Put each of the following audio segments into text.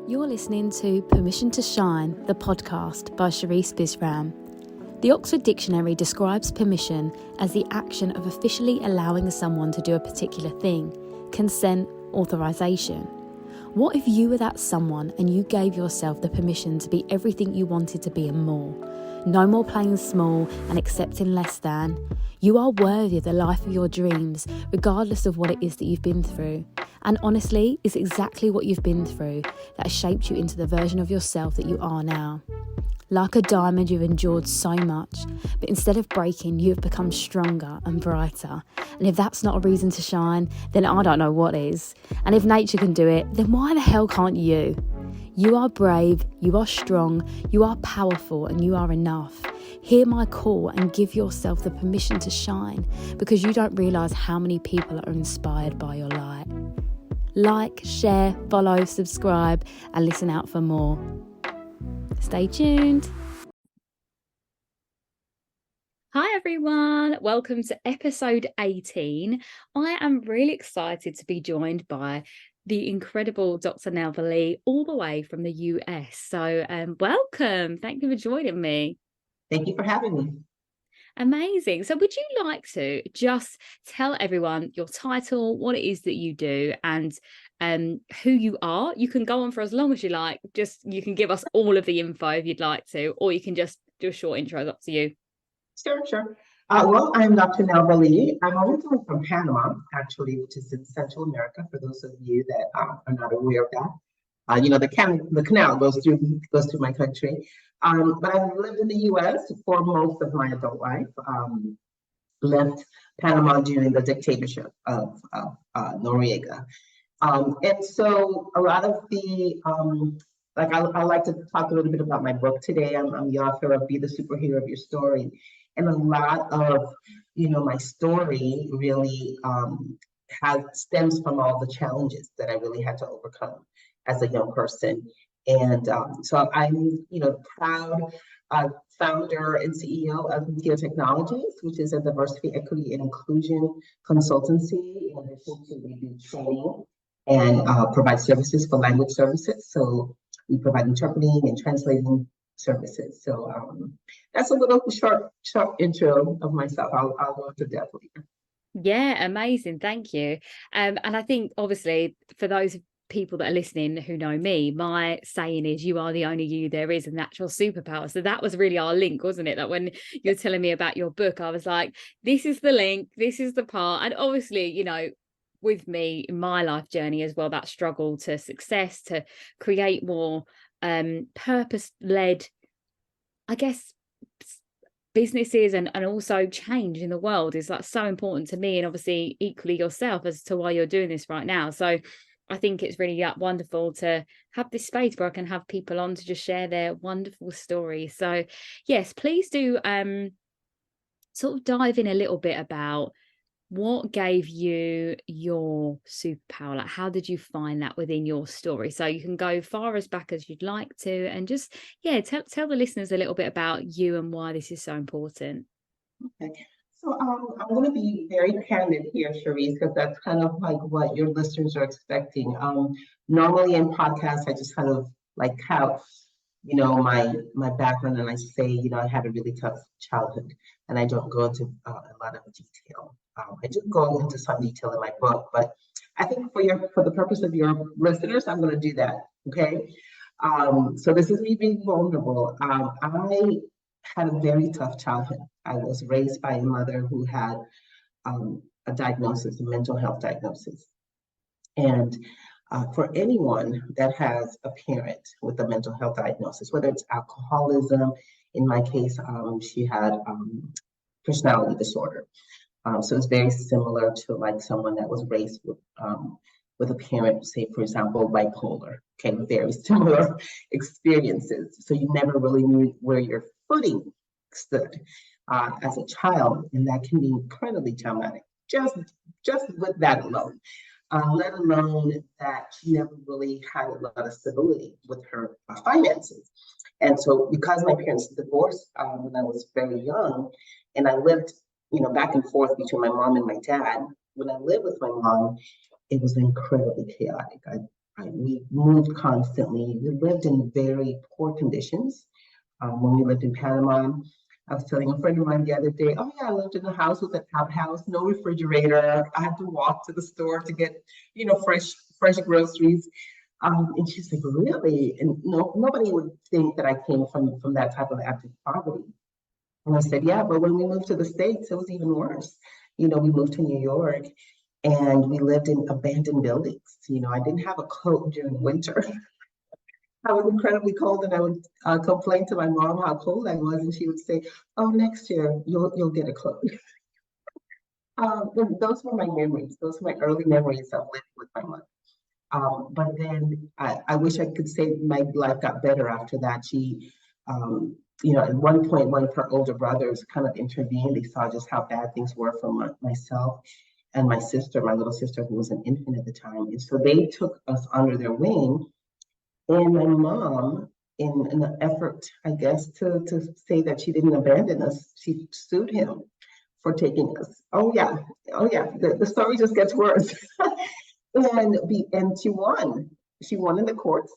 You're listening to Permission to Shine, the podcast by Sherisse Bisram. The Oxford Dictionary describes permission as the action of officially allowing someone to do a particular thing, consent, authorization. What if you were that someone and you gave yourself the permission to be everything you wanted to be and more? No more playing small and accepting less than. You are worthy of the life of your dreams, regardless of what it is that you've been through. And honestly, it's exactly what you've been through that has shaped you into the version of yourself that you are now. Like a diamond, you've endured so much, but instead of breaking, you have become stronger and brighter. And if that's not a reason to shine, then I don't know what is. And if nature can do it, then why the hell can't you? You are brave, you are strong, you are powerful, and you are enough. Hear my call and give yourself the permission to shine, because you don't realise how many people are inspired by your light. Like, share, follow, subscribe, and listen out for more. Stay tuned. Hi everyone, welcome to episode 18. I am really excited to be joined by the incredible Dr Nelva Lee, all the way from the US. So welcome, thank you for joining me. Thank you for having me. Amazing. So would you like to just tell everyone your title, what it is that you do, and who you are? You can go on for as long as you like. Just you can give us all of the info if you'd like to, or you can just do a short intro. It's up to you. Sure. Well, I'm Dr. Nelva Lee. I'm originally from Panama, actually, which is in Central America, for those of you that are not aware of that. The canal goes through my country. But I've lived in the U.S. for most of my adult life. Left Panama during the dictatorship of Noriega. And so a lot of the, I like to talk a little bit about my book today. I'm the author of Be the Superhero of Your Story. And a lot of, my story really stems from all the challenges that I really had to overcome as a young person. And so I'm, proud founder and CEO of MiTio Technologies, which is a diversity, equity, and inclusion consultancy. In addition to, we do training and provide services for language services. So we provide interpreting and translating services. So that's a little short intro of myself. I'll go into depth later. Yeah, amazing. Thank you. And I think obviously for those people that are listening who know me, my saying is you are the only you there is, and that's your superpower. So that was really our link, wasn't it? That when you're telling me about your book, I was like, this is the link, this is the part. And obviously, with me in my life journey as well, that struggle to success, to create more purpose-led, I guess, businesses and also change in the world is like so important to me, and obviously equally yourself as to why you're doing this right now. So I think it's really wonderful to have this space where I can have people on to just share their wonderful stories. So yes, please do sort of dive in a little bit about what gave you your superpower. Like, how did you find that within your story? So you can go far as back as you'd like to, and just tell the listeners a little bit about you and why this is so important. Okay. So I'm going to be very candid here, Sherisse, because that's kind of like what your listeners are expecting. Normally in podcasts, I just kind of like have, my background, and I say, I had a really tough childhood, and I don't go into a lot of detail. I do go into some detail in my book, but I think for the purpose of your listeners, I'm going to do that. Okay. So this is me being vulnerable. I had a very tough childhood. I was raised by a mother who had a diagnosis, a mental health diagnosis. And for anyone that has a parent with a mental health diagnosis, whether it's alcoholism, in my case, she had personality disorder. So it's very similar to like someone that was raised with a parent, say, for example, bipolar. Okay, very similar experiences. So you never really knew where your footing stood as a child, and that can be incredibly traumatic. Just with that alone, let alone that she never really had a lot of stability with her finances. And so, because my parents divorced when I was very young, and I lived, back and forth between my mom and my dad. When I lived with my mom, it was incredibly chaotic. we moved constantly. We lived in very poor conditions. When we lived in Panama, I was telling a friend of mine the other day, oh yeah, I lived in a house with an outhouse, no refrigerator. I had to walk to the store to get, fresh groceries. And she's like, really? And no, nobody would think that I came from that type of abject poverty. And I said, yeah, but when we moved to the States, it was even worse. We moved to New York and we lived in abandoned buildings. I didn't have a coat during winter. I was incredibly cold, and I would complain to my mom how cold I was, and she would say, "Oh, next year you'll get a coat." Those were my memories. Those were my early memories of living with my mother. But then I wish I could say my life got better after that. She, at one point, one of her older brothers kind of intervened. They saw just how bad things were for myself and my sister, my little sister, who was an infant at the time. And so they took us under their wing. And my mom, in an effort, I guess, to say that she didn't abandon us, she sued him for taking us. Oh yeah, the story just gets worse. and she won. She won in the courts,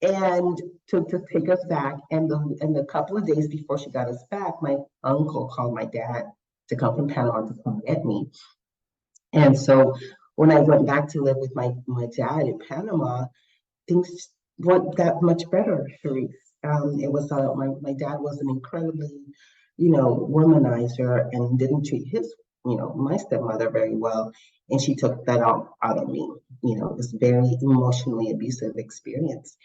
and to take us back. And a couple of days before she got us back, my uncle called my dad to come from Panama to come get me. And so when I went back to live with my dad in Panama, things weren't that much better, Sherisse. It was my dad was an incredibly, womanizer and didn't treat his, my stepmother very well, and she took that out of me. It was very emotionally abusive experience,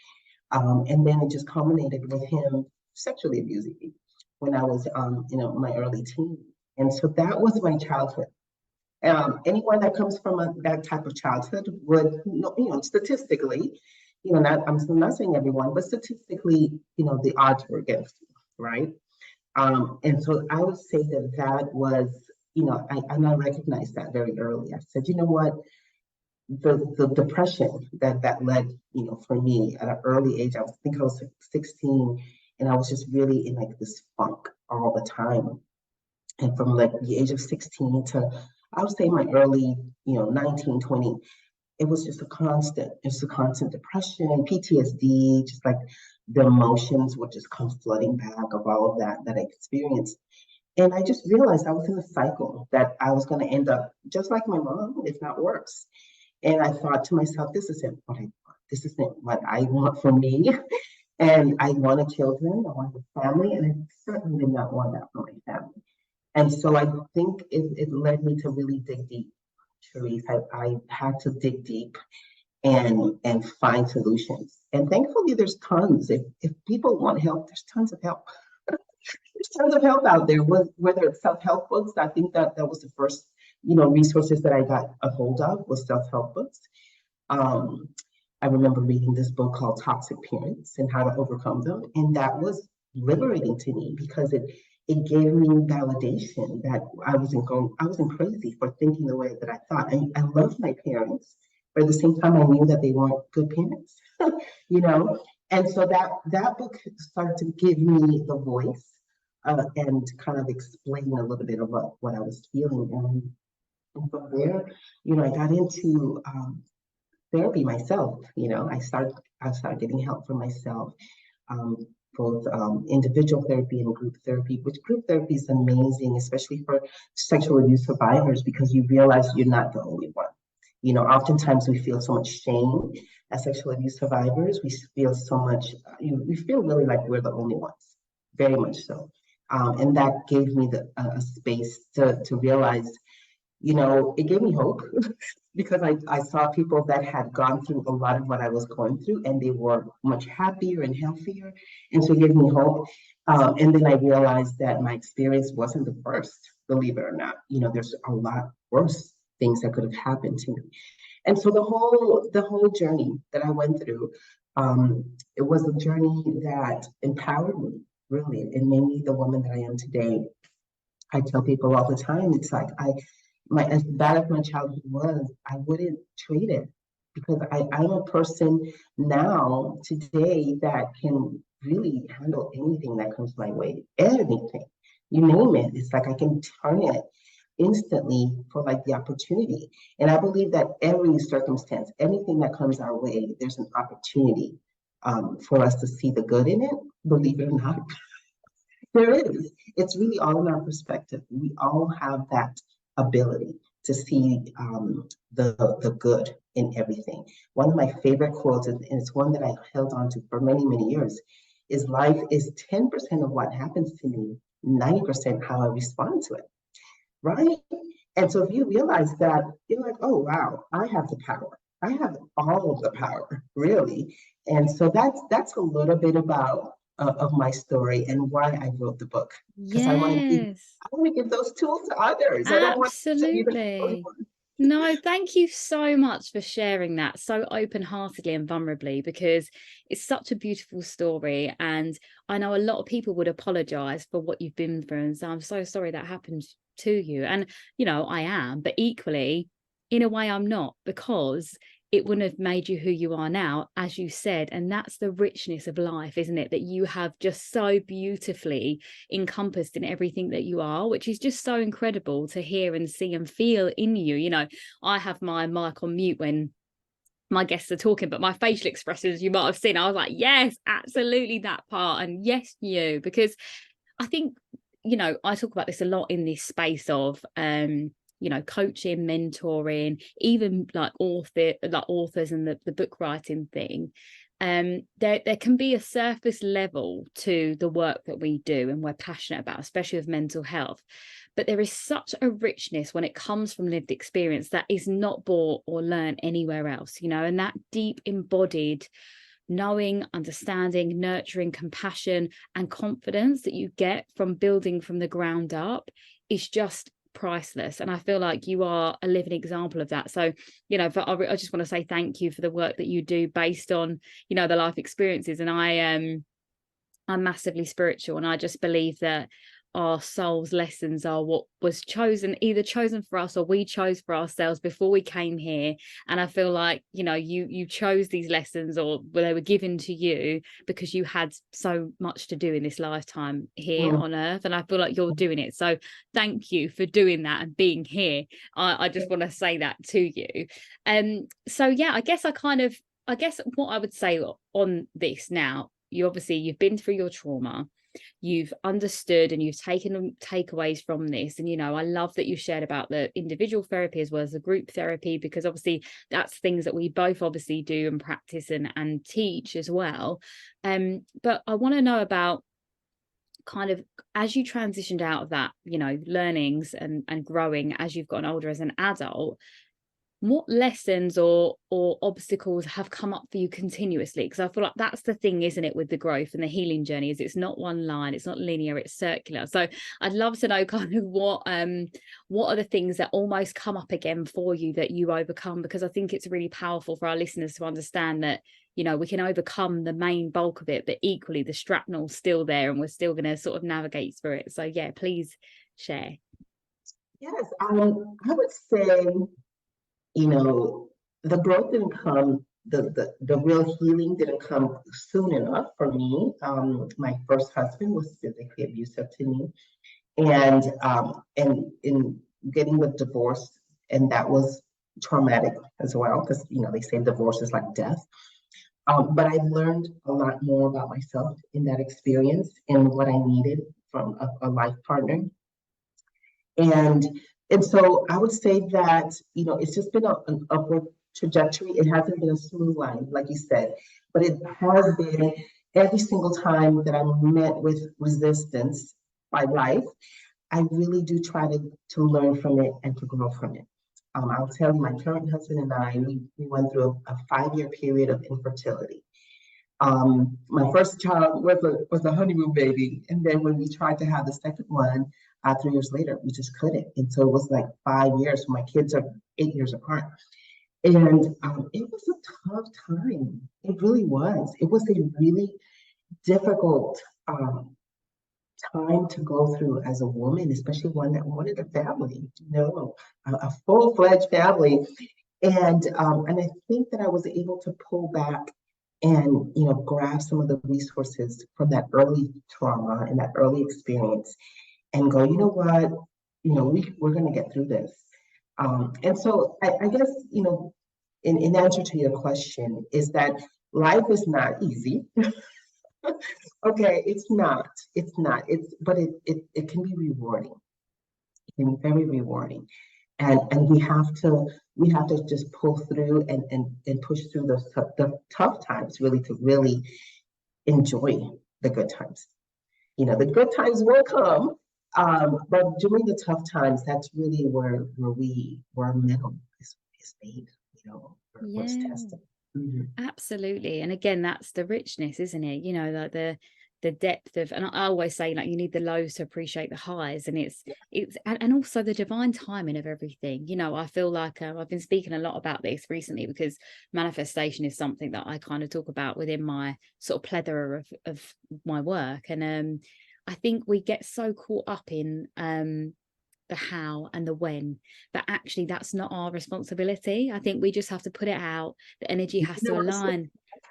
and then it just culminated with him sexually abusing me when I was, my early teens, and so that was my childhood. Anyone that comes from that type of childhood would, statistically, I'm not saying everyone, but statistically, the odds were against you, right? And so I would say that was, I recognized that very early. I said, you know what, the depression that led, for me at an early age, I think I was 16, and I was just really in like this funk all the time. And from like the age of 16 to, I would say my early, 19, 20, it was just a constant depression, PTSD, just like the emotions would just come flooding back of all of that I experienced. And I just realized I was in a cycle that I was going to end up just like my mom, if not worse. And I thought to myself, this isn't what I want. This isn't what I want for me. And I wanted children, I wanted a family, and I certainly did not want that for my family. And so I think it led me to really dig deep, Sherisse. I had to dig deep and find solutions. And thankfully, there's tons. If people want help, there's tons of help. There's tons of help out there, whether it's self-help books. I think that was the first, resources that I got a hold of was self-help books. I remember reading this book called Toxic Parents and How to Overcome Them. And that was liberating to me because it gave me validation that I wasn't crazy for thinking the way that I thought. I loved my parents, but at the same time, I knew that they weren't good parents, And so that book started to give me the voice and kind of explain a little bit about what I was feeling. And from there, I got into therapy myself. I started getting help for myself. Both individual therapy and group therapy, which group therapy is amazing, especially for sexual abuse survivors, because you realize you're not the only one. Oftentimes we feel so much shame as sexual abuse survivors. We feel so much, we feel really like we're the only ones, very much so. And that gave me a space to realize, it gave me hope because I saw people that had gone through a lot of what I was going through, and they were much happier and healthier. And so it gave me hope. And then I realized that my experience wasn't the worst, believe it or not. There's a lot worse things that could have happened to me. And so the whole journey that I went through, it was a journey that empowered me, really. It made me the woman that I am today. I tell people all the time, it's like as bad as my childhood was, I wouldn't trade it because I'm a person now, today, that can really handle anything that comes my way, anything, you name it. It's like I can turn it instantly for like the opportunity. And I believe that every circumstance, anything that comes our way, there's an opportunity for us to see the good in it, believe it or not. There is. It's really all in our perspective. We all have that ability to see the good in everything. One of my favorite quotes, and it's one that I held on to for many, many years, is life is 10% of what happens to me, 90% how I respond to it, right? And so if you realize that, you're like, oh, wow, I have the power. I have all of the power, really. And so that's a little bit about of my story and why I wrote the book. Because Yes, I want to give those tools to others. I don't want to be the only absolutely. one. No, thank you so much for sharing that so open-heartedly and vulnerably, because it's such a beautiful story. And I know a lot of people would apologize for what you've been through. And so I'm so sorry that happened to you. And, you know, I am, but equally, in a way, I'm not, because it wouldn't have made you who you are now, as you said. And that's the richness of life, isn't it? That you have just so beautifully encompassed in everything that you are, which is just so incredible to hear and see and feel in you. You know, I have my mic on mute when my guests are talking, but my facial expressions, you might have seen, I was like, yes, absolutely that part. And yes, you, because I think, you know, I talk about this a lot in this space of you know, coaching, mentoring, even like authors and the book writing thing. There can be a surface level to the work that we do and we're passionate about, especially with mental health. But there is such a richness when it comes from lived experience that is not bought or learned anywhere else, you know, and that deep embodied knowing, understanding, nurturing, compassion, and confidence that you get from building from the ground up is just priceless. And I feel like you are a living example of that. So, you know, I just want to say thank you for the work that you do based on, you know, the life experiences. And I'm massively spiritual, and I just believe that our soul's lessons are what was either chosen for us or we chose for ourselves before we came here. And I feel like, you know, you chose these lessons, or they were given to you because you had so much to do in this lifetime here on earth. And I feel like you're doing it. So thank you for doing that and being here. I just want to say that to you. So yeah, I guess what I would say on this now, you've been through your trauma, you've understood, and you've taken takeaways from this. And, you know, I love that you shared about the individual therapy as well as the group therapy, because obviously that's things that we both obviously do and practice and teach as well. But I want to know about kind of, as you transitioned out of that, you know, learnings and growing as you've gotten older as an adult, what lessons or obstacles have come up for you continuously? Because I feel like that's the thing, isn't it, with the growth and the healing journey, is it's not one line, it's not linear, it's circular. So I'd love to know kind of what are the things that almost come up again for you that you overcome, because I think it's really powerful for our listeners to understand that, you know, we can overcome the main bulk of it, but equally the shrapnel's still there and we're still going to sort of navigate through it. So yeah, please share. Yes, I would say, you know, the growth didn't come, the real healing didn't come soon enough for me. My first husband was physically abusive to me, and in getting the divorce, and that was traumatic as well, because, you know, they say divorce is like death. But I learned a lot more about myself in that experience and what I needed from a life partner. And so I would say that, you know, it's just been an upward trajectory. It hasn't been a smooth line, like you said, but it has been every single time that I'm met with resistance by life, I really do try to learn from it and to grow from it. I'll tell you, my current husband and I, we went through a 5-year period of infertility. My first child was a honeymoon baby, and then when we tried to have the second one, 3 years later, we just couldn't. And so it was like 5 years. My kids are 8 years apart, and it was a tough time. It really was. It was a really difficult time to go through as a woman, especially one that wanted a family, you know, a full-fledged family. And I think that I was able to pull back and, you know, grab some of the resources from that early trauma and that early experience and go, you know what, we're going to get through this. And so I guess, in answer to your question is that life is not easy. Okay, it's not. But it can be rewarding. It can be very rewarding. And we have to just pull through and push through the tough times, really, to really enjoy the good times. The good times will come, but during the tough times, that's really where our metal is made, where it's Yeah. tested. Mm-hmm. Absolutely. And again, that's the richness, isn't it? Like the depth of, and I always say, like, you need the lows to appreciate the highs. And it's and also the divine timing of everything. I feel like I've been speaking a lot about this recently, because manifestation is something that I kind of talk about within my sort of plethora of my work. And I think we get so caught up in the how and the when, but actually that's not our responsibility. I think we just have to put it out. The energy has to align.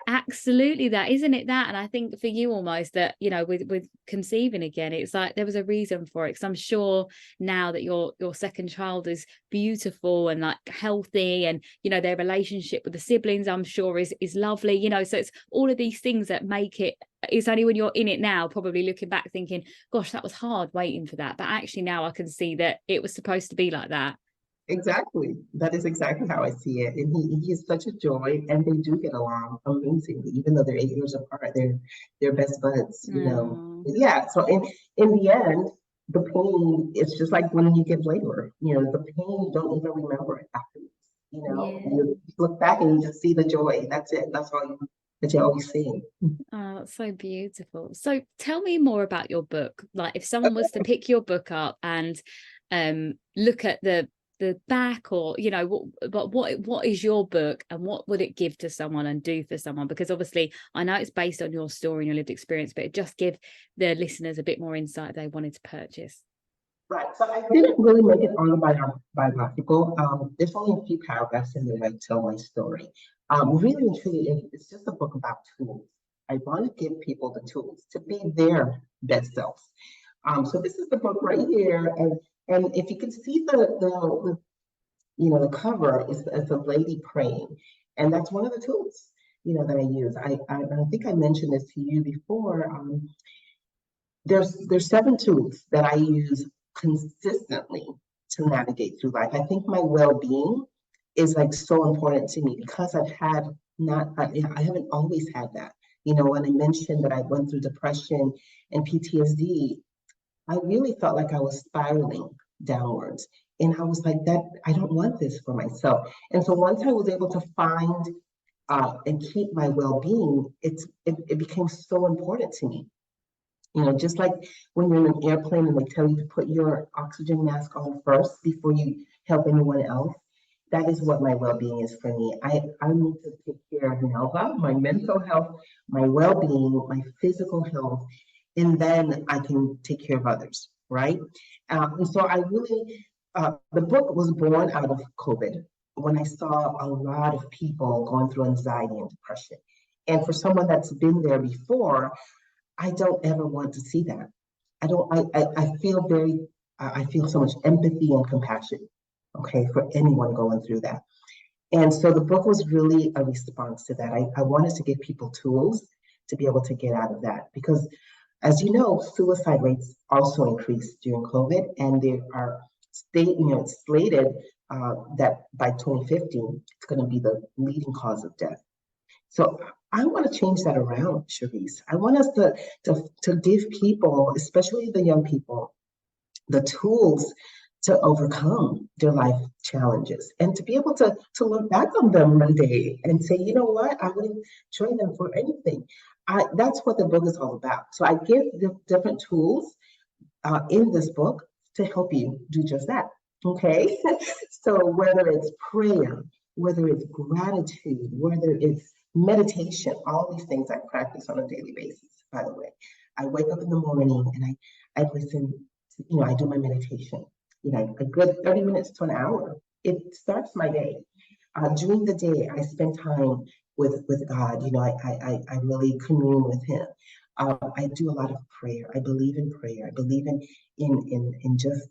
Absolutely, that, isn't it, that? And I think for you, almost, that with conceiving again, it's like there was a reason for it, because I'm sure now that your second child is beautiful and like healthy, and their relationship with the siblings, I'm sure, is lovely, so it's all of these things that make it. It's only when you're in it now, probably looking back, thinking, gosh, that was hard waiting for that. But actually now I can see that it was supposed to be like that. Exactly. That is exactly how I see it. And he is such a joy, and they do get along amazingly, even though they're 8 years apart. They're best buds. Yeah. So in the end, the pain, it's just like when you give labor. The pain, you don't even remember it afterwards. Yeah. You look back and you just see the joy. That's it. That's all that you always see. Oh, it's so beautiful. So tell me more about your book. Like, if someone was to pick your book up and look at the back, or what is your book, and what would it give to someone and do for someone? Because obviously I know it's based on your story and your lived experience, but it just give the listeners a bit more insight if they wanted to purchase. Right. So I didn't really make it autobiographical. There's only a few paragraphs in there that tell my story. Really and truly, it's just a book about tools. I want to give people the tools to be their best selves. So this is the book right here, and if you can see the cover is a lady praying, and that's one of the tools that I use. I think I mentioned this to you before. There's 7 tools that I use consistently to navigate through life. I think my well-being is like so important to me, because I haven't always had that. When I mentioned that I went through depression and PTSD, I really felt like I was spiraling downwards. And I was like, that I don't want this for myself. And so once I was able to find and keep my well-being, it became so important to me. Just like when you're in an airplane and they tell you to put your oxygen mask on first before you help anyone else, that is what my well-being is for me. I need to take care of Nelva, my mental health, my well-being, my physical health, and then I can take care of others, right? And so the book was born out of COVID, when I saw a lot of people going through anxiety and depression. And for someone that's been there before, I don't ever want to see that. I feel so much empathy and compassion, okay, for anyone going through that. And so the book was really a response to that. I wanted to give people tools to be able to get out of that, because as you know, suicide rates also increased during COVID, and there are it's slated that by 2050, it's going to be the leading cause of death. So I want to change that around, Sherisse. I want us to give people, especially the young people, the tools to overcome their life challenges, and to be able to look back on them one day and say, you know what, I wouldn't trade them for anything. That's what the book is all about. So I give the different tools in this book to help you do just that. Okay. So whether it's prayer, whether it's gratitude, whether it's meditation, all these things I practice on a daily basis, by the way. I wake up in the morning and I listen, I do my meditation, a good 30 minutes to an hour. It starts my day. During the day, I spend time with God. I really commune with Him. I do a lot of prayer. I believe in prayer. I believe in just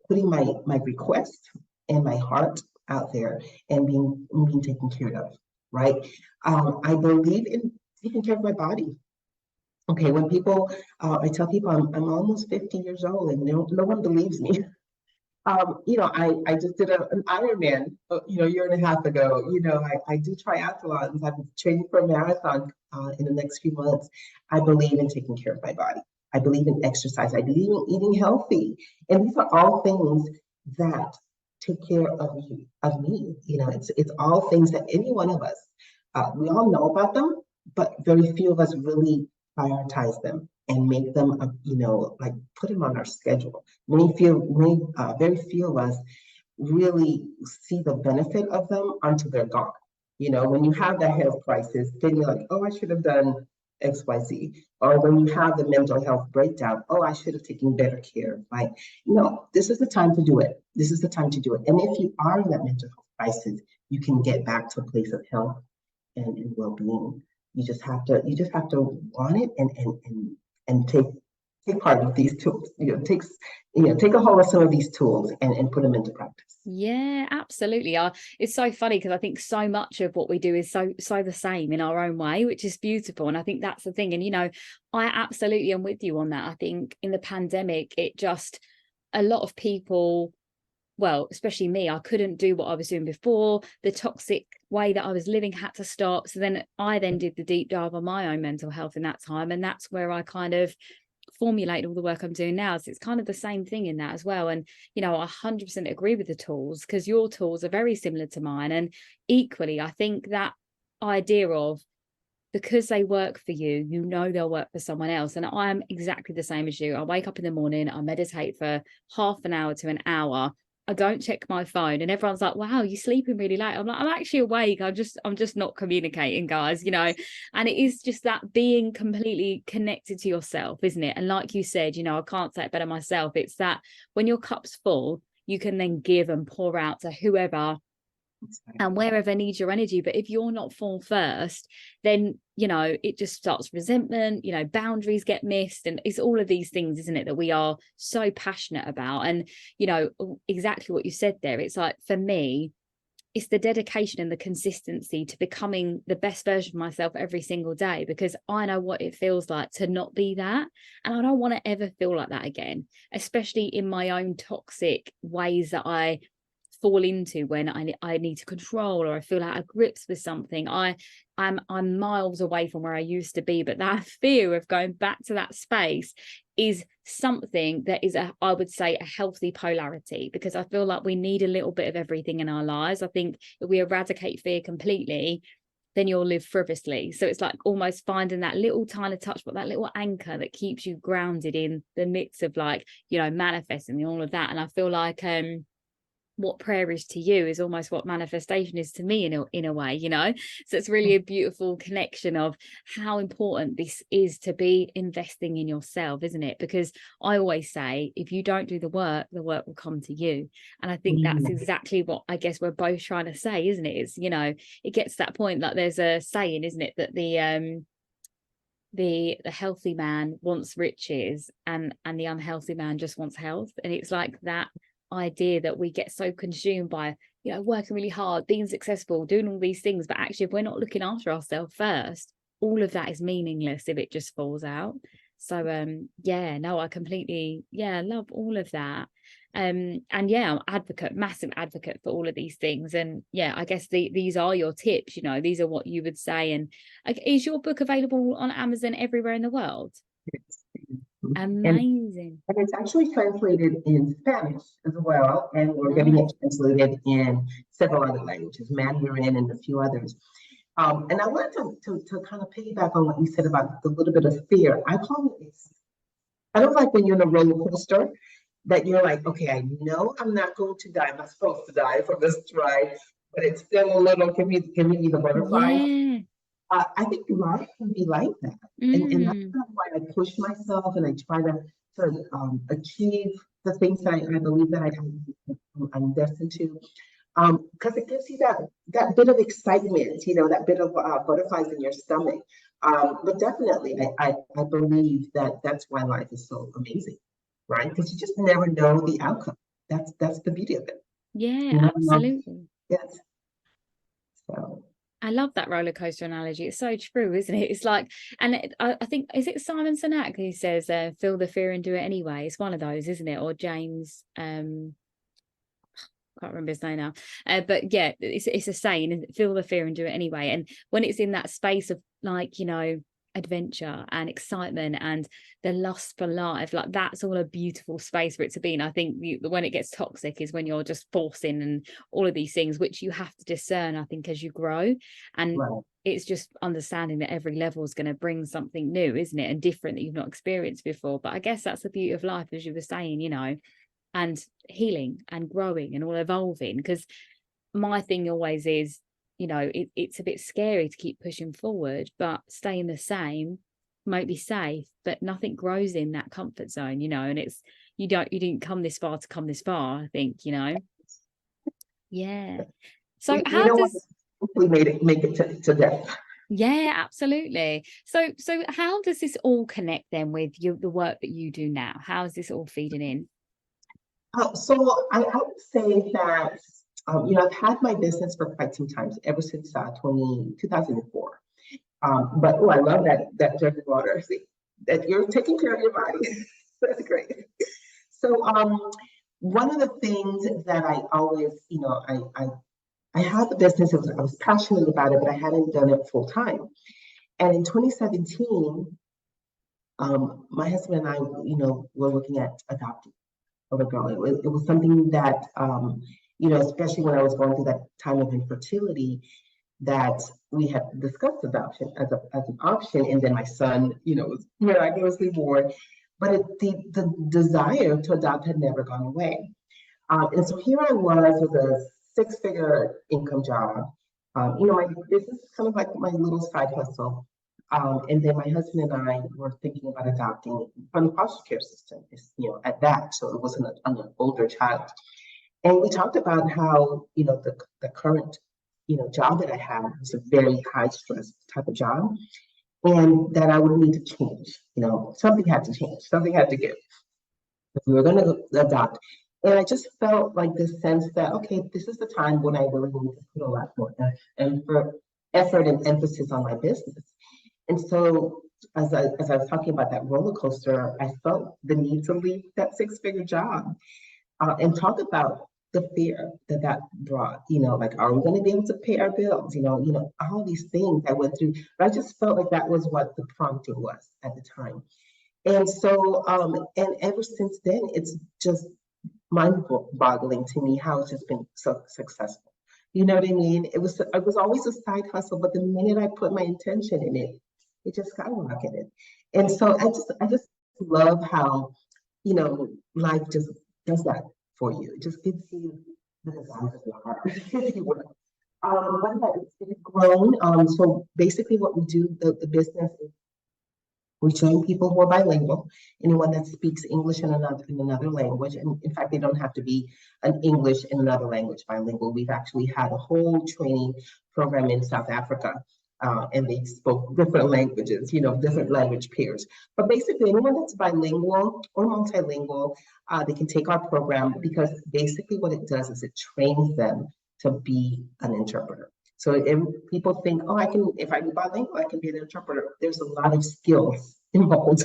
putting my request and my heart out there and being taken care of, right? I believe in taking care of my body. Okay, when people, I tell people I'm almost 50 years old and no one believes me. I just did an Ironman, a year and a half ago. I do triathlons. I'm training for a marathon in the next few months. I believe in taking care of my body. I believe in exercise. I believe in eating healthy. And these are all things that take care of you, of me. It's all things that any one of us, we all know about them, but very few of us really prioritize them and make them, like put them on our schedule. Very few of us really see the benefit of them until they're gone. When you have that health crisis, then you're like, oh, I should have done XYZ. Or when you have the mental health breakdown, oh, I should have taken better care. Like, no, this is the time to do it. This is the time to do it. And if you are in that mental health crisis, you can get back to a place of health and well-being. You just have to want it and take part of these tools. Take a hold of some of these tools and put them into practice. Yeah, absolutely. It's so funny because I think so much of what we do is so the same in our own way, which is beautiful. And I think that's the thing. And I absolutely am with you on that. I think in the pandemic, a lot of people, well, especially me, I couldn't do what I was doing before. The toxic way that I was living had to stop. So then I did the deep dive on my own mental health in that time. And that's where I kind of formulate all the work I'm doing now. So it's kind of the same thing in that as well. And I 100% agree with the tools, because your tools are very similar to mine. And equally, I think that idea of, because they work for you, they'll work for someone else. And I'm exactly the same as you. I wake up in the morning, I meditate for half an hour to an hour. I don't check my phone, and everyone's like, wow, you're sleeping really late. I'm like, I'm actually awake. I'm just not communicating, guys, and it is just that being completely connected to yourself, isn't it? And like you said, I can't say it better myself. It's that when your cup's full, you can then give and pour out to whoever and wherever needs your energy. But if you're not full first, then it just starts resentment, boundaries get missed, and it's all of these things, isn't it, that we are so passionate about. And exactly what you said there, it's like, for me, it's the dedication and the consistency to becoming the best version of myself every single day, because I know what it feels like to not be that, and I don't want to ever feel like that again, especially in my own toxic ways that I fall into when I need to control, or I feel out of grips with something. I'm miles away from where I used to be, but that fear of going back to that space is something that is I would say a healthy polarity, because I feel like we need a little bit of everything in our lives. I think if we eradicate fear completely, then you'll live frivolously. So it's like almost finding that little tiny touch, but that little anchor that keeps you grounded in the midst of manifesting and all of that. And I feel like what prayer is to you is almost what manifestation is to me in a way, so it's really a beautiful connection of how important this is, to be investing in yourself, isn't it? Because I always say, if you don't do the work will come to you. And I think that's exactly what I guess we're both trying to say, isn't it? It's it gets to that point, like there's a saying, isn't it, that the healthy man wants riches and the unhealthy man just wants health. And it's like that idea that we get so consumed by working really hard, being successful, doing all these things, but actually if we're not looking after ourselves first, all of that is meaningless if it just falls out. So I completely love all of that. And I'm massive advocate for all of these things. And I guess these are your tips, these are what you would say. And is your book available on Amazon everywhere in the world? Amazing. And it's actually translated in Spanish as well, and we're getting it translated in several other languages, Mandarin and a few others. And I wanted to kind of piggyback on what you said about the little bit of fear. I call it, I don't like when you're in a roller coaster, that you're like, okay, I know I'm not going to die. I'm not supposed to die from this ride, but it's still a little, give me the butterflies. Yeah. I think life can be like that. And that's kind of why I push myself and I try to achieve the things that I believe that I'm destined to. Because it gives you that bit of excitement, that bit of butterflies in your stomach. But definitely, I believe that that's why life is so amazing. right? Because you just never know the outcome. That's the beauty of it. Yeah, absolutely. Yes. So I love that roller coaster analogy. It's so true, isn't it? It's like, and I think, is it Simon Sinek who says, feel the fear and do it anyway? It's one of those, isn't it? Or James, can't remember his name now. But yeah, it's a saying, feel the fear and do it anyway. And when it's in that space of like, you know, adventure and excitement and the lust for life, like that's all a beautiful space for it to be. And I think when it gets toxic is when you're just forcing and all of these things, which you have to discern, I think, as you grow. And right. it's just understanding that every level is going to bring something new, isn't it? And different that you've not experienced before. But I guess that's the beauty of life, as you were saying, you know, and healing and growing and all evolving. Because my thing always is, you know, it's a bit scary to keep pushing forward, but staying the same might be safe, but nothing grows in that comfort zone, you know. And it's you didn't come this far to come this far, I think, you know. Yeah. So We don't want to make it to death. Yeah, absolutely. So how does this all connect then with the work that you do now? How is this all feeding in? So I would say that, you know, I've had my business for quite some time, ever since 2004. But I love that drinking water. See, that you're taking care of your body. That's great. So one of the things that I always, you know, I had the business, I was passionate about it, but I hadn't done it full time. And in 2017, my husband and I, you know, were looking at adopting a girl. It was something that, you know, especially when I was going through that time of infertility, that we had discussed adoption as an option. And then my son, you know, was miraculously born. But the desire to adopt had never gone away. And so here I was with a six-figure income job. You know, my business is kind of like my little side hustle. And then my husband and I were thinking about adopting from the foster care system, you know, at that. So it wasn't an older child. And we talked about how, you know, the current, you know, job that I had was a very high stress type of job. And that I would need to change, you know, something had to change, something had to give if we were going to adopt. And I just felt like this sense that, okay, this is the time when I really need to put a lot more effort and emphasis on my business. And so as I was talking about that roller coaster, I felt the need to leave that six-figure job and talk about the fear that brought, you know, like, are we going to be able to pay our bills? You know, all these things I went through, but I just felt like that was what the prompting was at the time. And so, and ever since then, it's just mind-boggling to me how it's just been so successful. You know what I mean? It was always a side hustle, but the minute I put my intention in it, it just skyrocketed. And so I just love how, you know, life just does that for you. It just gives you the desires of your heart, if you will. But it's grown. So basically what we do, the business is we train people who are bilingual, anyone that speaks English in another language. And in fact, they don't have to be an English in another language bilingual. We've actually had a whole training program in South Africa, and they spoke different languages, you know, different language peers. But basically, anyone that's bilingual or multilingual, they can take our program, because basically what it does is it trains them to be an interpreter. So if people think, oh, if I'm bilingual, I can be an interpreter. There's a lot of skills involved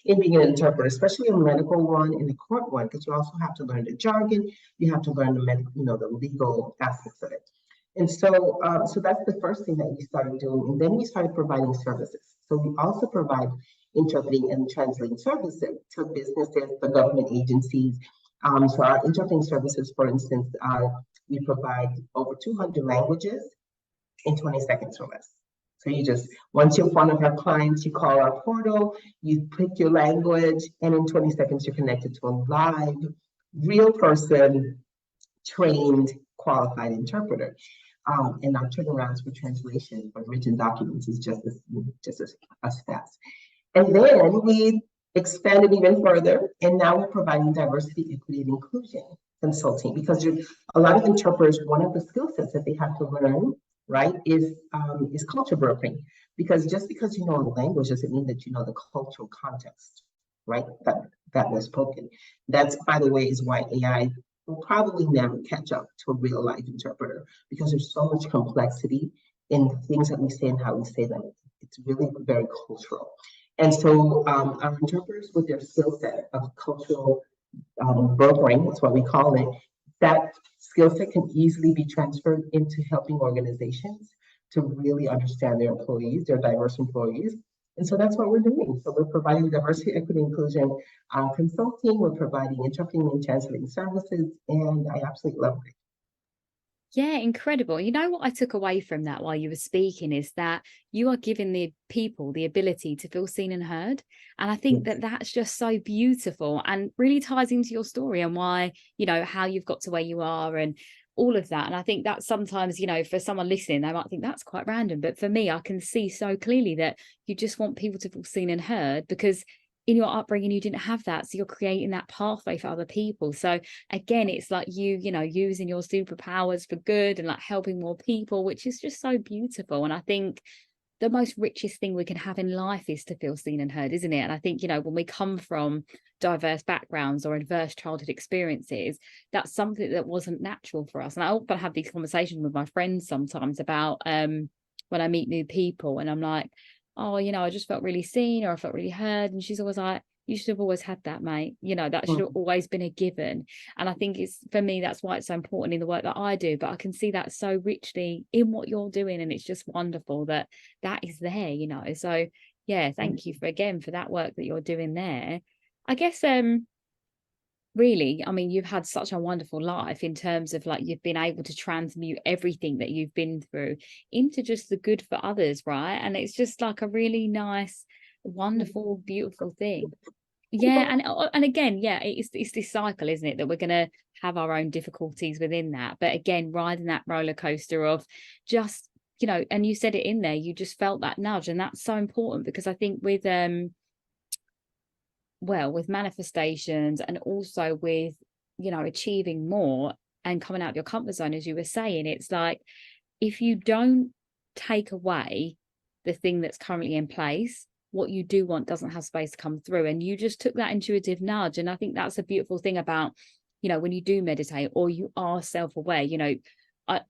in being an interpreter, especially a medical one and a court one, because you also have to learn the jargon. You have to learn the medical, you know, the legal aspects of it. And so, so that's the first thing that we started doing. And then we started providing services. So we also provide interpreting and translating services to businesses, the government agencies. So our interpreting services, for instance, we provide over 200 languages in 20 seconds or less. So you just, once you're one of our clients, you call our portal, you pick your language, and in 20 seconds, you're connected to a live, real person, trained, qualified interpreter. And our turnarounds for translation for written documents is just as fast. And then we expanded even further, and now we're providing diversity, equity, and inclusion consulting, because a lot of interpreters, one of the skill sets that they have to learn, right, is culture brokering. Because just because you know the language doesn't mean that you know the cultural context, right? that was spoken. That's, by the way, is why AI will probably never catch up to a real life interpreter, because there's so much complexity in the things that we say and how we say them. It's really very cultural. And so our interpreters, with their skill set of cultural brokering, that's what we call it, that skill set can easily be transferred into helping organizations to really understand their employees, their diverse employees. And so that's what we're doing. So we're providing diversity, equity, inclusion consulting, we're providing interpreting and translating services, and I absolutely love it. Yeah, incredible. You know what I took away from that while you were speaking is that you are giving the people the ability to feel seen and heard. And I think that that's just so beautiful and really ties into your story and why, you know, how you've got to where you are and all of that. And I think that sometimes, you know, for someone listening, they might think that's quite random. But for me, I can see so clearly that you just want people to feel seen and heard, because in your upbringing you didn't have that, so you're creating that pathway for other people. So again, it's like you know, using your superpowers for good and like helping more people, which is just so beautiful. And I think the most richest thing we can have in life is to feel seen and heard, isn't it? And I think, you know, when we come from diverse backgrounds or adverse childhood experiences, that's something that wasn't natural for us. And I often have these conversations with my friends sometimes about when I meet new people and I'm like, oh, you know, I just felt really seen or I felt really heard. And she's always like, you should have always had that, mate. You know, that should have always been a given. And I think it's, for me, that's why it's so important in the work that I do. But I can see that so richly in what you're doing. And it's just wonderful that that is there, you know. So yeah, thank you for that work that you're doing there. I guess really, I mean, you've had such a wonderful life in terms of like you've been able to transmute everything that you've been through into just the good for others, right? And it's just like a really nice, wonderful, beautiful thing. Yeah, and again, yeah, it's this cycle, isn't it, that we're gonna have our own difficulties within that. But again, riding that roller coaster of just, you know, and you said it in there, you just felt that nudge, and that's so important because I think with with manifestations and also with, you know, achieving more and coming out of your comfort zone, as you were saying, it's like if you don't take away the thing that's currently in place, what you do want doesn't have space to come through. And you just took that intuitive nudge. And I think that's a beautiful thing about, you know, when you do meditate or you are self-aware, you know,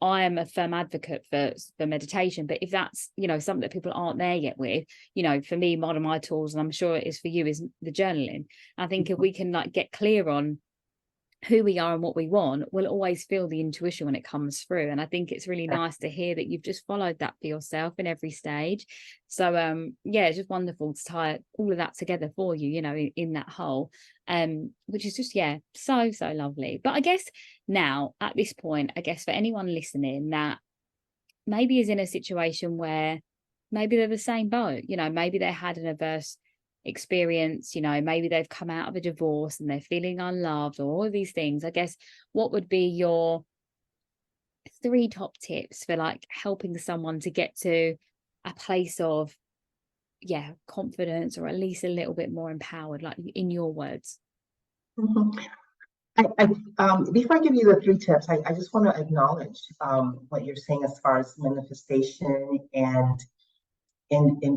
I am a firm advocate for meditation, but if that's, you know, something that people aren't there yet with, you know, for me, one of my tools, and I'm sure it is for you, is the journaling. I think if we can like get clear on who we are and what we want, we'll always feel the intuition when it comes through. And I think it's really nice to hear that you've just followed that for yourself in every stage. So yeah, it's just wonderful to tie all of that together for you, you know, in that whole which is just, yeah, so lovely. But I guess now at this point, I guess for anyone listening that maybe is in a situation where maybe they're the same boat, you know, maybe they had an adverse experience, you know, maybe they've come out of a divorce and they're feeling unloved or all of these things. I guess what would be your 3 top tips for like helping someone to get to a place of, yeah, confidence, or at least a little bit more empowered, like in your words? Before I give you the 3 tips, I just want to acknowledge what you're saying as far as manifestation and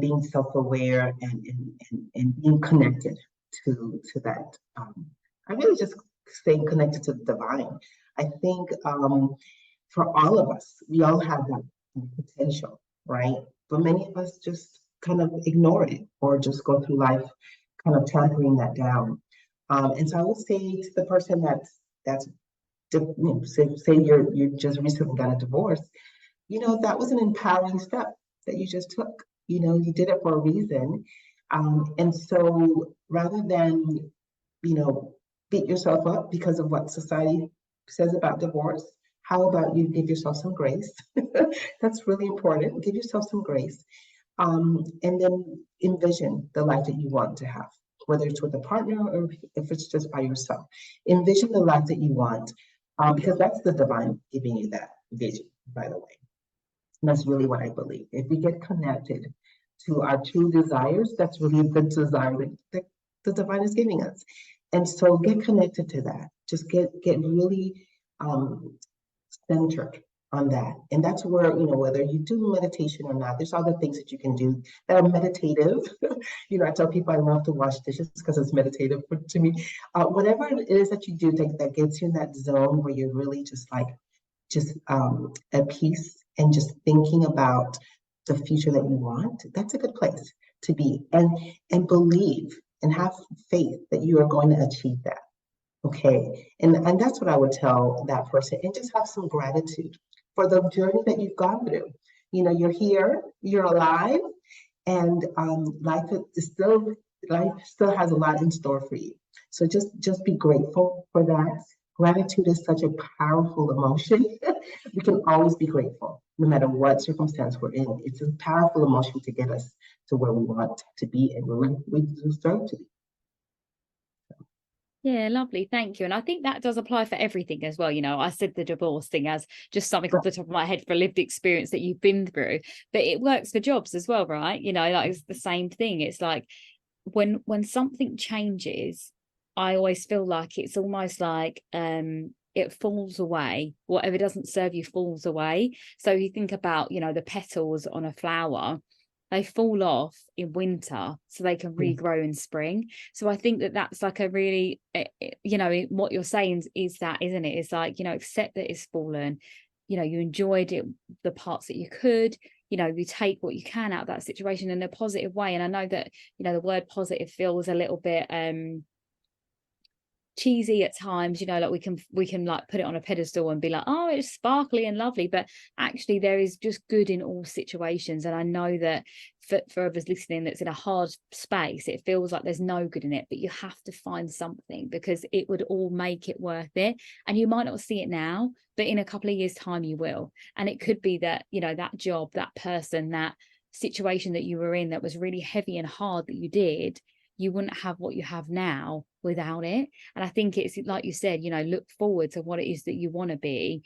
being self-aware and being connected to that. I really just staying connected to the divine. I think for all of us, we all have that potential, right? But many of us just kind of ignore it or just go through life kind of tampering that down. And so I would say to the person that's you know, say you just recently got a divorce, you know, that was an empowering step that you just took. You know, you did it for a reason. And so rather than, you know, beat yourself up because of what society says about divorce, how about you give yourself some grace? That's really important. Give yourself some grace. And then envision the life that you want to have, whether it's with a partner or if it's just by yourself. Envision the life that you want, because that's the divine giving you that vision, by the way. And that's really what I believe. If we get connected to our true desires, that's really the desire that the divine is giving us. And so get connected to that. Just get really centered on that. And that's where, whether you do meditation or not, there's other things that you can do that are meditative. I tell people I love to wash dishes because it's meditative to me. Whatever it is that you do that gets you in that zone where you're really just at peace and just thinking about the future that you want, that's a good place to be. And believe and have faith that you are going to achieve that. Okay. And that's what I would tell that person. And just have some gratitude for the journey that you've gone through. You're here, you're alive, and life still has a lot in store for you. So just be grateful for that. Gratitude is such a powerful emotion. We can always be grateful, no matter what circumstance we're in. It's a powerful emotion to get us to where we want to be and where we deserve to be. Yeah, lovely. Thank you. And I think that does apply for everything as well. I said the divorce thing as just something off the top of my head for a lived experience that you've been through, but it works for jobs as well, right? Like it's the same thing. It's like when something changes, I always feel like it's almost like it falls away. Whatever doesn't serve you falls away. So you think about, the petals on a flower, they fall off in winter so they can regrow in spring. So I think that that's like a really, what you're saying is that, isn't it? It's like, accept that it's fallen, you enjoyed it, the parts that you could, you take what you can out of that situation in a positive way. And I know that, the word positive feels a little bit, cheesy at times, like we can like put it on a pedestal and be like, oh, it's sparkly and lovely, but actually there is just good in all situations. And I know that for others listening that's in a hard space, it feels like there's no good in it, but you have to find something because it would all make it worth it. And you might not see it now, but in a couple of years time you will. And it could be that, that job, that person, that situation that you were in that was really heavy and hard that you did, you wouldn't have what you have now without it. And I think it's like you said, look forward to what it is that you want to be.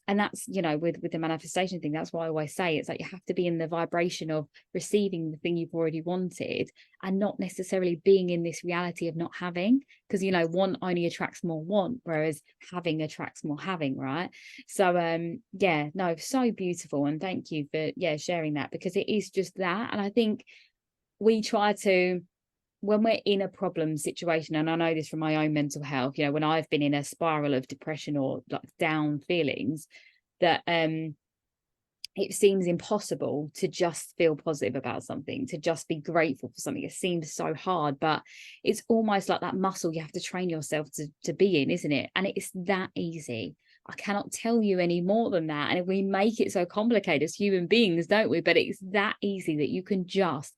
And that's, with the manifestation thing, that's why I always say it's like you have to be in the vibration of receiving the thing you've already wanted and not necessarily being in this reality of not having, because, want only attracts more want, whereas having attracts more having, right? So, yeah, no, so beautiful. And thank you for, sharing that, because it is just that. And I think we try to, when we're in a problem situation, and I know this from my own mental health, when I've been in a spiral of depression or like down feelings, that it seems impossible to just feel positive about something, to just be grateful for something. It seems so hard, but it's almost like that muscle you have to train yourself to be in, isn't it? And it's that easy. I cannot tell you any more than that. And we make it so complicated as human beings, don't we? But it's that easy that you can just,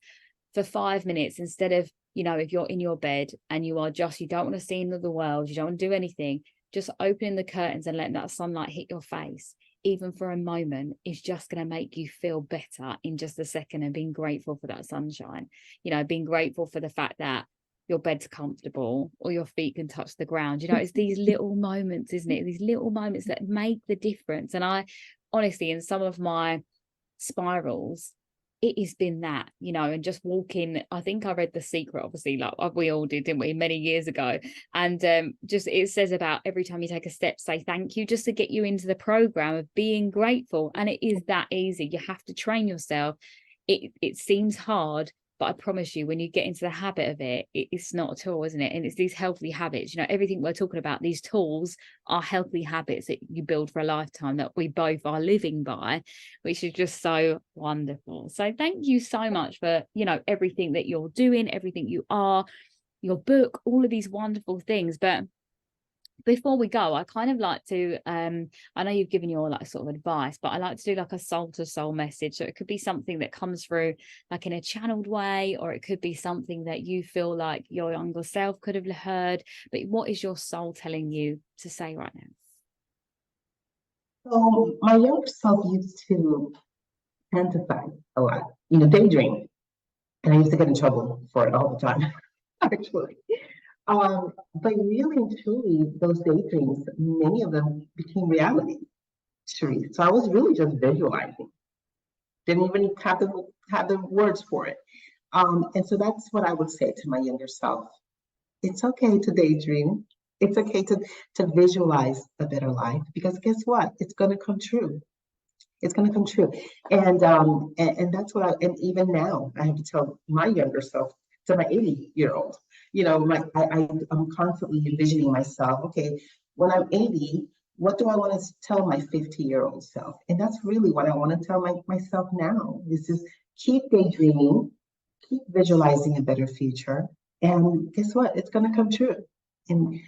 for 5 minutes, instead of, if you're in your bed and you don't want to see another world, you don't want to do anything, just opening the curtains and letting that sunlight hit your face, even for a moment, is just going to make you feel better in just a second. And being grateful for that sunshine, being grateful for the fact that your bed's comfortable or your feet can touch the ground. It's these little moments, isn't it? These little moments that make the difference. And I honestly, in some of my spirals, it has been that, and just walking. I think I read The Secret, obviously, like we all did, didn't we, many years ago. And just it says about every time you take a step, say thank you, just to get you into the program of being grateful. And it is that easy. You have to train yourself. It seems hard, but I promise you, when you get into the habit of it, it's not at all, isn't it? And it's these healthy habits, everything we're talking about, these tools are healthy habits that you build for a lifetime that we both are living by, which is just so wonderful. So thank you so much for, everything that you're doing, everything you are, your book, all of these wonderful things. But before we go, I kind of like to, I know you've given your like sort of advice, but I like to do like a soul to soul message. So it could be something that comes through like in a channeled way, or it could be something that you feel like your younger self could have heard. But what is your soul telling you to say right now? So my younger self used to fantasize a lot, daydream. And I used to get in trouble for it all the time, actually. But really and truly, those daydreams, many of them became reality, Sherisse. So I was really just visualizing. Didn't even have the words for it. And so that's what I would say to my younger self. It's okay to daydream. It's okay to visualize a better life, because guess what? It's going to come true. It's going to come true. And that's what and even now I have to tell my younger self, to my 80-year-old, I'm constantly envisioning myself, okay, when I'm 80, what do I want to tell my 50-year-old self? And that's really what I want to tell myself now, is just keep daydreaming, keep visualizing a better future. And guess what? It's going to come true. And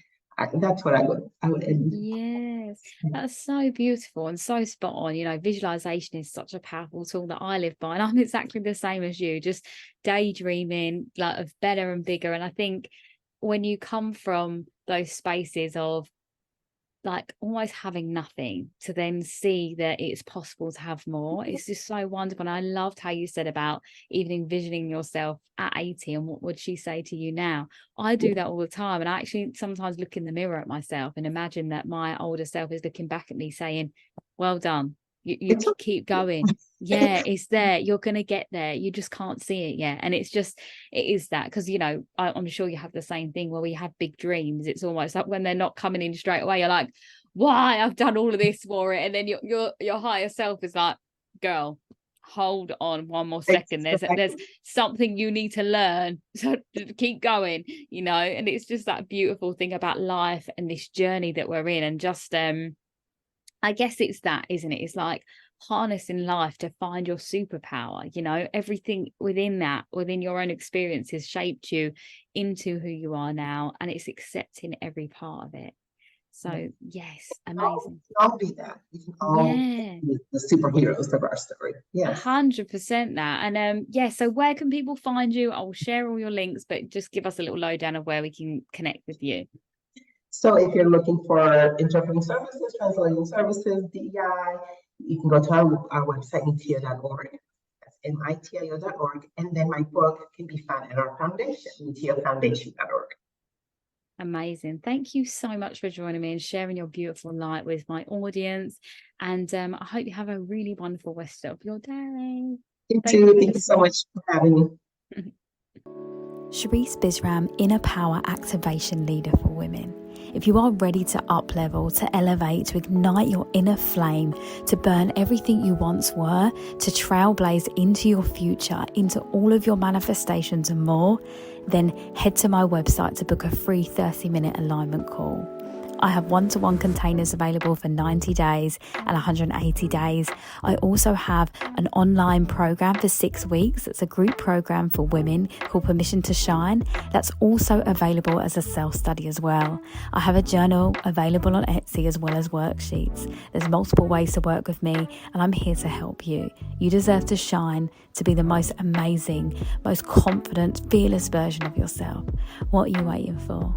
that's what I would end. Yes, that's so beautiful and so spot on. Visualization is such a powerful tool that I live by, and I'm exactly the same as you, just daydreaming like of better and bigger. And I think when you come from those spaces of like almost having nothing to then see that it's possible to have more, it's just so wonderful. And I loved how you said about even envisioning yourself at 80 and what would she say to you now. I do that all the time, and I actually sometimes look in the mirror at myself and imagine that my older self is looking back at me saying, well done, you keep going. Yeah, it's there, you're gonna get there, you just can't see it yet. And it is that, because I'm sure you have the same thing where we have big dreams. It's almost like when they're not coming in straight away, you're like, why, I've done all of this for it. And then your higher self is like, girl, hold on one more second, there's something you need to learn, so keep going. And it's just that beautiful thing about life and this journey that we're in. And just I guess it's that, isn't it? It's like harnessing life to find your superpower. Everything within your own experiences shaped you into who you are now, and it's accepting every part of it. So yes, amazing. I'll be that. We can all be the superheroes of our story. Yes, 100% that. And so where can people find you? I'll share all your links, but just give us a little lowdown of where we can connect with you. So if you're looking for interpreting services, translating services, DEI, you can go to our website, MiTio.org. That's MiTio.org. And then my book can be found at our foundation, MiTioFoundation.org. Amazing. Thank you so much for joining me and sharing your beautiful light with my audience. And I hope you have a really wonderful rest of your day. You too. Thank you so much for having me. Sherisse Bisram, Inner Power Activation Leader for Women. If you are ready to up-level, to elevate, to ignite your inner flame, to burn everything you once were, to trailblaze into your future, into all of your manifestations and more, then head to my website to book a free 30-minute alignment call. I have one-to-one containers available for 90 days and 180 days. I also have an online program for 6 weeks. It's a group program for women called Permission to Shine. That's also available as a self-study as well. I have a journal available on Etsy as well as worksheets. There's multiple ways to work with me, and I'm here to help you. You deserve to shine, to be the most amazing, most confident, fearless version of yourself. What are you waiting for?